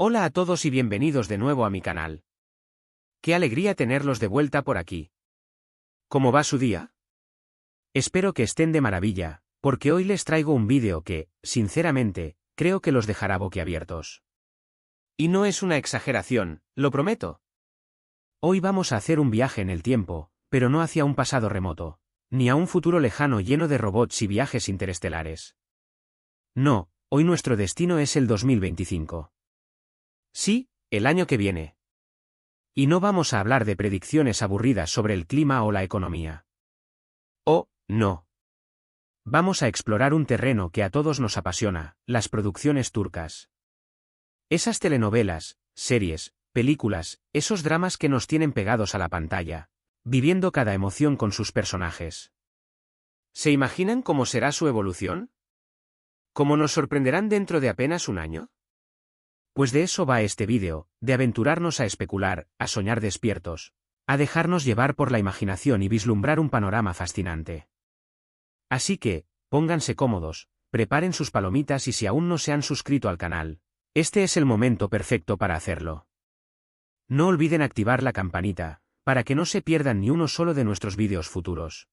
Hola a todos y bienvenidos de nuevo a mi canal. Qué alegría tenerlos de vuelta por aquí. ¿Cómo va su día? Espero que estén de maravilla, porque hoy les traigo un vídeo que, sinceramente, creo que los dejará boquiabiertos. Y no es una exageración, lo prometo. Hoy vamos a hacer un viaje en el tiempo, pero no hacia un pasado remoto, ni a un futuro lejano lleno de robots y viajes interestelares. No, hoy nuestro destino es el 2025. Sí, el año que viene. Y no vamos a hablar de predicciones aburridas sobre el clima o la economía. Oh, no. Vamos a explorar un terreno que a todos nos apasiona, las producciones turcas. Esas telenovelas, series, películas, esos dramas que nos tienen pegados a la pantalla, viviendo cada emoción con sus personajes. ¿Se imaginan cómo será su evolución? ¿Cómo nos sorprenderán dentro de apenas un año? Pues de eso va este vídeo, de aventurarnos a especular, a soñar despiertos, a dejarnos llevar por la imaginación y vislumbrar un panorama fascinante. Así que, pónganse cómodos, preparen sus palomitas y si aún no se han suscrito al canal, este es el momento perfecto para hacerlo. No olviden activar la campanita, para que no se pierdan ni uno solo de nuestros vídeos futuros.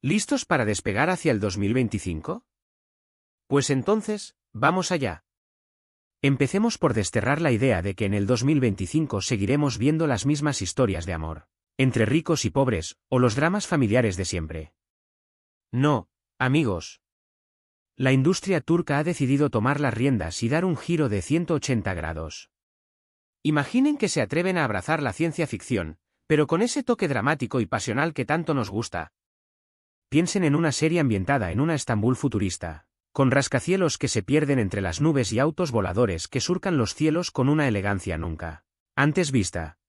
¿Listos para despegar hacia el 2025? Pues entonces, vamos allá. Empecemos por desterrar la idea de que en el 2025 seguiremos viendo las mismas historias de amor, entre ricos y pobres, o los dramas familiares de siempre. No, amigos. La industria turca ha decidido tomar las riendas y dar un giro de 180 grados. Imaginen que se atreven a abrazar la ciencia ficción, pero con ese toque dramático y pasional que tanto nos gusta. Piensen en una serie ambientada en una Estambul futurista, con rascacielos que se pierden entre las nubes y autos voladores que surcan los cielos con una elegancia nunca antes vista.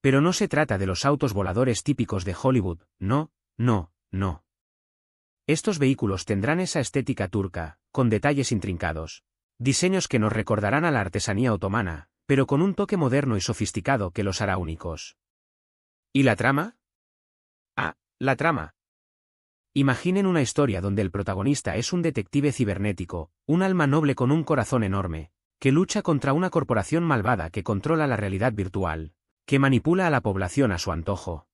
Pero no se trata de los autos voladores típicos de Hollywood, no, no, no. Estos vehículos tendrán esa estética turca, con detalles intrincados, diseños que nos recordarán a la artesanía otomana, pero con un toque moderno y sofisticado que los hará únicos. ¿Y la trama? Ah, la trama. Imaginen una historia donde el protagonista es un detective cibernético, un alma noble con un corazón enorme, que lucha contra una corporación malvada que controla la realidad virtual, que manipula a la población a su antojo.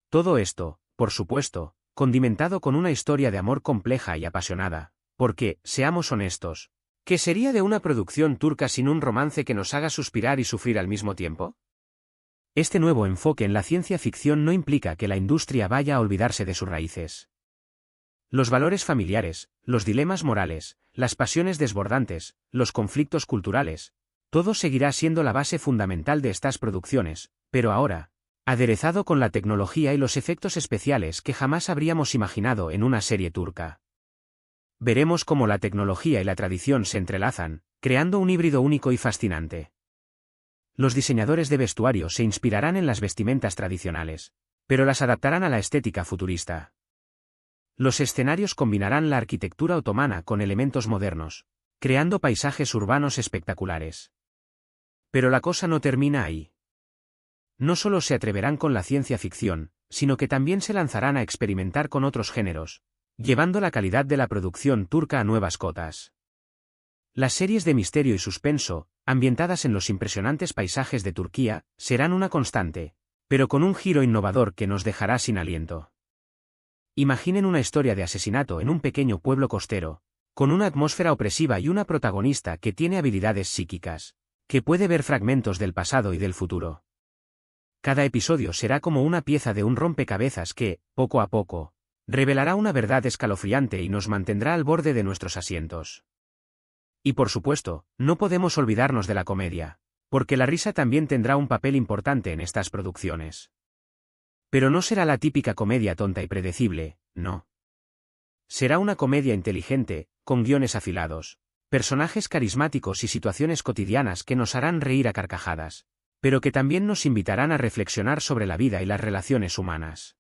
Todo esto, por supuesto, condimentado con una historia de amor compleja y apasionada, porque, seamos honestos, ¿qué sería de una producción turca sin un romance que nos haga suspirar y sufrir al mismo tiempo? Este nuevo enfoque en la ciencia ficción no implica que la industria vaya a olvidarse de sus raíces. Los valores familiares, los dilemas morales, las pasiones desbordantes, los conflictos culturales, todo seguirá siendo la base fundamental de estas producciones, pero ahora, aderezado con la tecnología y los efectos especiales que jamás habríamos imaginado en una serie turca. Veremos cómo la tecnología y la tradición se entrelazan, creando un híbrido único y fascinante. Los diseñadores de vestuario se inspirarán en las vestimentas tradicionales, pero las adaptarán a la estética futurista. Los escenarios combinarán la arquitectura otomana con elementos modernos, creando paisajes urbanos espectaculares. Pero la cosa no termina ahí. No solo se atreverán con la ciencia ficción, sino que también se lanzarán a experimentar con otros géneros, llevando la calidad de la producción turca a nuevas cotas. Las series de misterio y suspenso, ambientadas en los impresionantes paisajes de Turquía, serán una constante, pero con un giro innovador que nos dejará sin aliento. Imaginen una historia de asesinato en un pequeño pueblo costero, con una atmósfera opresiva y una protagonista que tiene habilidades psíquicas, que puede ver fragmentos del pasado y del futuro. Cada episodio será como una pieza de un rompecabezas que, poco a poco, revelará una verdad escalofriante y nos mantendrá al borde de nuestros asientos. Y por supuesto, no podemos olvidarnos de la comedia, porque la risa también tendrá un papel importante en estas producciones. Pero no será la típica comedia tonta y predecible, no. Será una comedia inteligente, con guiones afilados, personajes carismáticos y situaciones cotidianas que nos harán reír a carcajadas, pero que también nos invitarán a reflexionar sobre la vida y las relaciones humanas.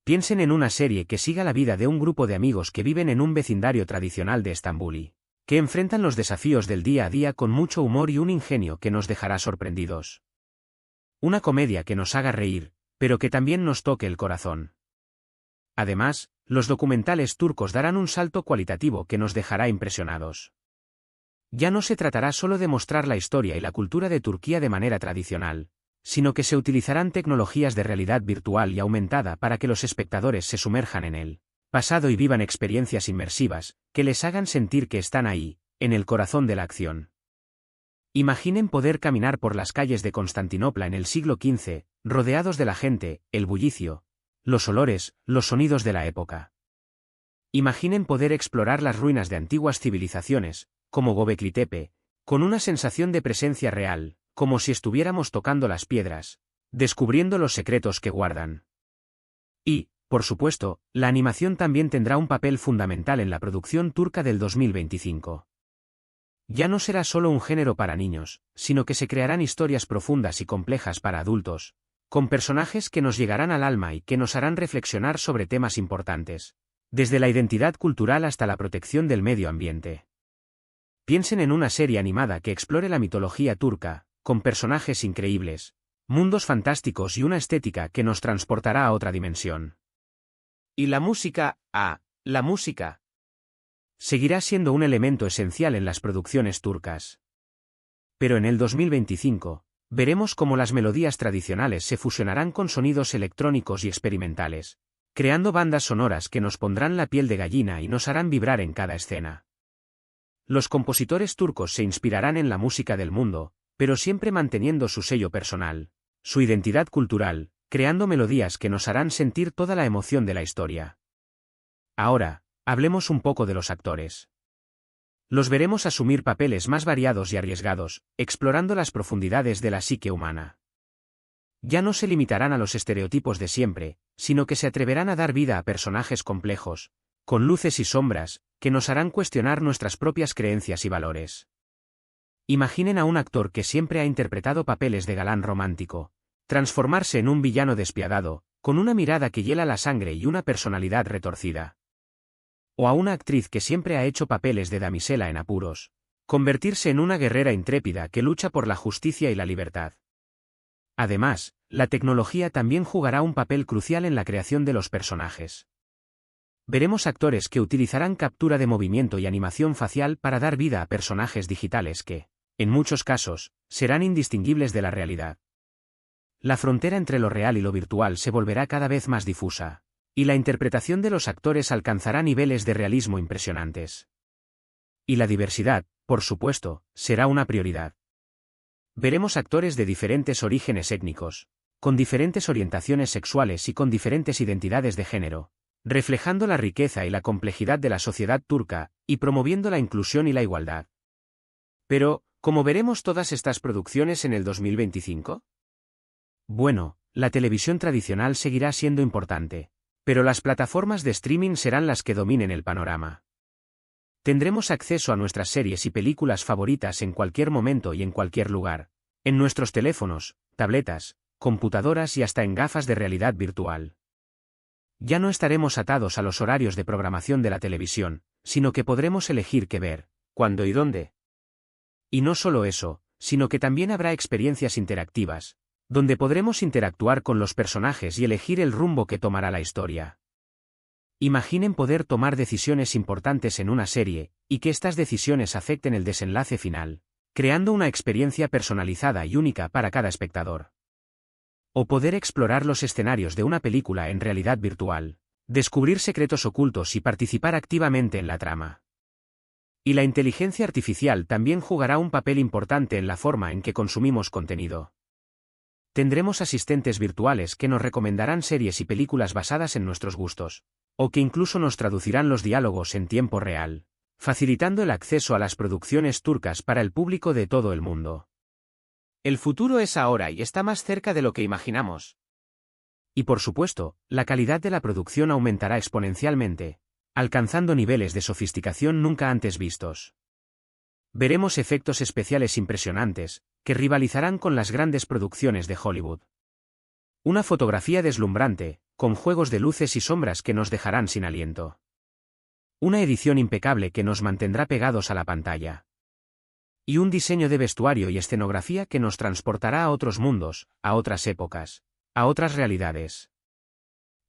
Piensen en una serie que siga la vida de un grupo de amigos que viven en un vecindario tradicional de Estambul y que enfrentan los desafíos del día a día con mucho humor y un ingenio que nos dejará sorprendidos. Una comedia que nos haga reír, pero que también nos toque el corazón. Además, los documentales turcos darán un salto cualitativo que nos dejará impresionados. Ya no se tratará solo de mostrar la historia y la cultura de Turquía de manera tradicional, sino que se utilizarán tecnologías de realidad virtual y aumentada para que los espectadores se sumerjan en el pasado y vivan experiencias inmersivas, que les hagan sentir que están ahí, en el corazón de la acción. Imaginen poder caminar por las calles de Constantinopla en el siglo XV, rodeados de la gente, el bullicio, los olores, los sonidos de la época. Imaginen poder explorar las ruinas de antiguas civilizaciones, como Göbekli Tepe, con una sensación de presencia real, como si estuviéramos tocando las piedras, descubriendo los secretos que guardan. Y, por supuesto, la animación también tendrá un papel fundamental en la producción turca del 2025. Ya no será solo un género para niños, sino que se crearán historias profundas y complejas para adultos, con personajes que nos llegarán al alma y que nos harán reflexionar sobre temas importantes, desde la identidad cultural hasta la protección del medio ambiente. Piensen en una serie animada que explore la mitología turca, con personajes increíbles, mundos fantásticos y una estética que nos transportará a otra dimensión. Y la música, la música seguirá siendo un elemento esencial en las producciones turcas. Pero en el 2025, veremos cómo las melodías tradicionales se fusionarán con sonidos electrónicos y experimentales, creando bandas sonoras que nos pondrán la piel de gallina y nos harán vibrar en cada escena. Los compositores turcos se inspirarán en la música del mundo, pero siempre manteniendo su sello personal, su identidad cultural, creando melodías que nos harán sentir toda la emoción de la historia. Ahora, hablemos un poco de los actores. Los veremos asumir papeles más variados y arriesgados, explorando las profundidades de la psique humana. Ya no se limitarán a los estereotipos de siempre, sino que se atreverán a dar vida a personajes complejos, con luces y sombras, que nos harán cuestionar nuestras propias creencias y valores. Imaginen a un actor que siempre ha interpretado papeles de galán romántico, transformarse en un villano despiadado, con una mirada que hiela la sangre y una personalidad retorcida. O a una actriz que siempre ha hecho papeles de damisela en apuros, convertirse en una guerrera intrépida que lucha por la justicia y la libertad. Además, la tecnología también jugará un papel crucial en la creación de los personajes. Veremos actores que utilizarán captura de movimiento y animación facial para dar vida a personajes digitales que, en muchos casos, serán indistinguibles de la realidad. La frontera entre lo real y lo virtual se volverá cada vez más difusa, y la interpretación de los actores alcanzará niveles de realismo impresionantes. Y la diversidad, por supuesto, será una prioridad. Veremos actores de diferentes orígenes étnicos, con diferentes orientaciones sexuales y con diferentes identidades de género, reflejando la riqueza y la complejidad de la sociedad turca, y promoviendo la inclusión y la igualdad. Pero, ¿cómo veremos todas estas producciones en el 2025? Bueno, la televisión tradicional seguirá siendo importante, pero las plataformas de streaming serán las que dominen el panorama. Tendremos acceso a nuestras series y películas favoritas en cualquier momento y en cualquier lugar, en nuestros teléfonos, tabletas, computadoras y hasta en gafas de realidad virtual. Ya no estaremos atados a los horarios de programación de la televisión, sino que podremos elegir qué ver, cuándo y dónde. Y no solo eso, sino que también habrá experiencias interactivas, donde podremos interactuar con los personajes y elegir el rumbo que tomará la historia. Imaginen poder tomar decisiones importantes en una serie, y que estas decisiones afecten el desenlace final, creando una experiencia personalizada y única para cada espectador. O poder explorar los escenarios de una película en realidad virtual, descubrir secretos ocultos y participar activamente en la trama. Y la inteligencia artificial también jugará un papel importante en la forma en que consumimos contenido. Tendremos asistentes virtuales que nos recomendarán series y películas basadas en nuestros gustos, o que incluso nos traducirán los diálogos en tiempo real, facilitando el acceso a las producciones turcas para el público de todo el mundo. El futuro es ahora y está más cerca de lo que imaginamos. Y por supuesto, la calidad de la producción aumentará exponencialmente, alcanzando niveles de sofisticación nunca antes vistos. Veremos efectos especiales impresionantes, que rivalizarán con las grandes producciones de Hollywood. Una fotografía deslumbrante, con juegos de luces y sombras que nos dejarán sin aliento. Una edición impecable que nos mantendrá pegados a la pantalla. Y un diseño de vestuario y escenografía que nos transportará a otros mundos, a otras épocas, a otras realidades.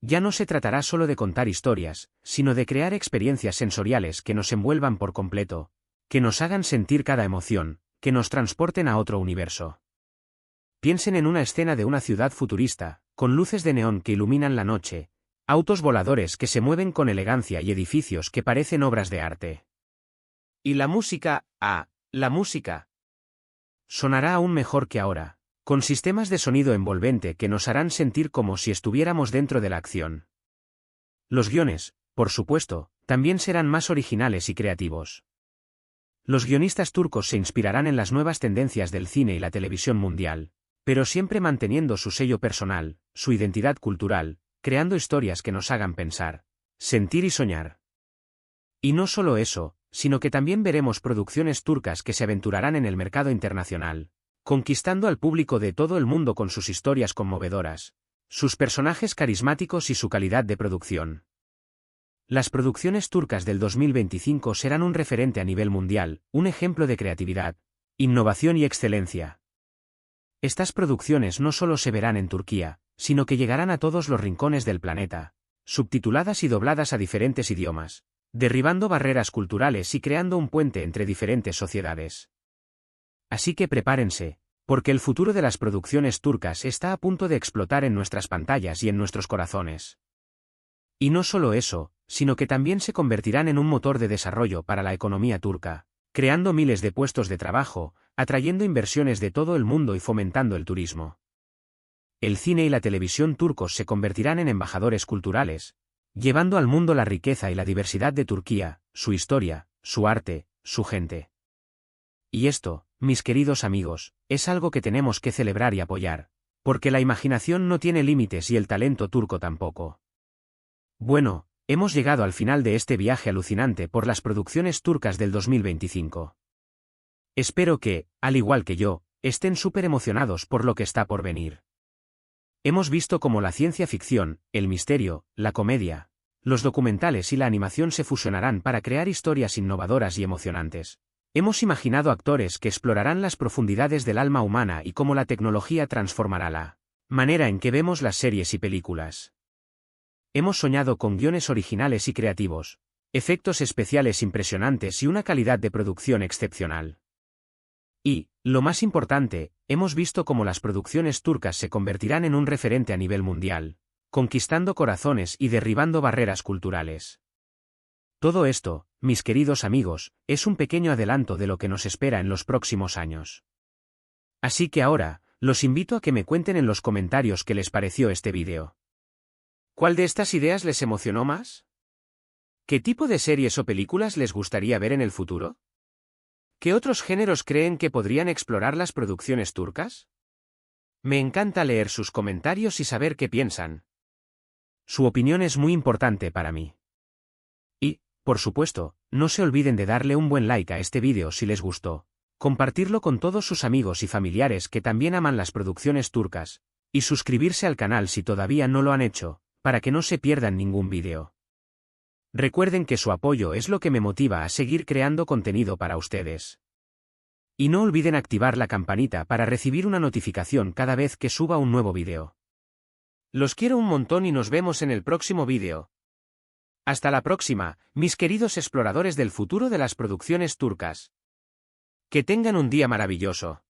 Ya no se tratará solo de contar historias, sino de crear experiencias sensoriales que nos envuelvan por completo, que nos hagan sentir cada emoción, que nos transporten a otro universo. Piensen en una escena de una ciudad futurista, con luces de neón que iluminan la noche, autos voladores que se mueven con elegancia y edificios que parecen obras de arte. Y la música, la música sonará aún mejor que ahora, con sistemas de sonido envolvente que nos harán sentir como si estuviéramos dentro de la acción. Los guiones, por supuesto, también serán más originales y creativos. Los guionistas turcos se inspirarán en las nuevas tendencias del cine y la televisión mundial, pero siempre manteniendo su sello personal, su identidad cultural, creando historias que nos hagan pensar, sentir y soñar. Y no solo eso, sino que también veremos producciones turcas que se aventurarán en el mercado internacional, conquistando al público de todo el mundo con sus historias conmovedoras, sus personajes carismáticos y su calidad de producción. Las producciones turcas del 2025 serán un referente a nivel mundial, un ejemplo de creatividad, innovación y excelencia. Estas producciones no solo se verán en Turquía, sino que llegarán a todos los rincones del planeta, subtituladas y dobladas a diferentes idiomas, derribando barreras culturales y creando un puente entre diferentes sociedades. Así que prepárense, porque el futuro de las producciones turcas está a punto de explotar en nuestras pantallas y en nuestros corazones. Y no solo eso, sino que también se convertirán en un motor de desarrollo para la economía turca, creando miles de puestos de trabajo, atrayendo inversiones de todo el mundo y fomentando el turismo. El cine y la televisión turcos se convertirán en embajadores culturales, llevando al mundo la riqueza y la diversidad de Turquía, su historia, su arte, su gente. Y esto, mis queridos amigos, es algo que tenemos que celebrar y apoyar, porque la imaginación no tiene límites y el talento turco tampoco. Bueno, hemos llegado al final de este viaje alucinante por las producciones turcas del 2025. Espero que, al igual que yo, estén súper emocionados por lo que está por venir. Hemos visto cómo la ciencia ficción, el misterio, la comedia, los documentales y la animación se fusionarán para crear historias innovadoras y emocionantes. Hemos imaginado actores que explorarán las profundidades del alma humana y cómo la tecnología transformará la manera en que vemos las series y películas. Hemos soñado con guiones originales y creativos, efectos especiales impresionantes y una calidad de producción excepcional. Y, lo más importante, hemos visto cómo las producciones turcas se convertirán en un referente a nivel mundial, conquistando corazones y derribando barreras culturales. Todo esto, mis queridos amigos, es un pequeño adelanto de lo que nos espera en los próximos años. Así que ahora, los invito a que me cuenten en los comentarios qué les pareció este vídeo. ¿Cuál de estas ideas les emocionó más? ¿Qué tipo de series o películas les gustaría ver en el futuro? ¿Qué otros géneros creen que podrían explorar las producciones turcas? Me encanta leer sus comentarios y saber qué piensan. Su opinión es muy importante para mí. Y, por supuesto, no se olviden de darle un buen like a este vídeo si les gustó, compartirlo con todos sus amigos y familiares que también aman las producciones turcas, y suscribirse al canal si todavía no lo han hecho, para que no se pierdan ningún vídeo. Recuerden que su apoyo es lo que me motiva a seguir creando contenido para ustedes. Y no olviden activar la campanita para recibir una notificación cada vez que suba un nuevo vídeo. Los quiero un montón y nos vemos en el próximo vídeo. Hasta la próxima, mis queridos exploradores del futuro de las producciones turcas. Que tengan un día maravilloso.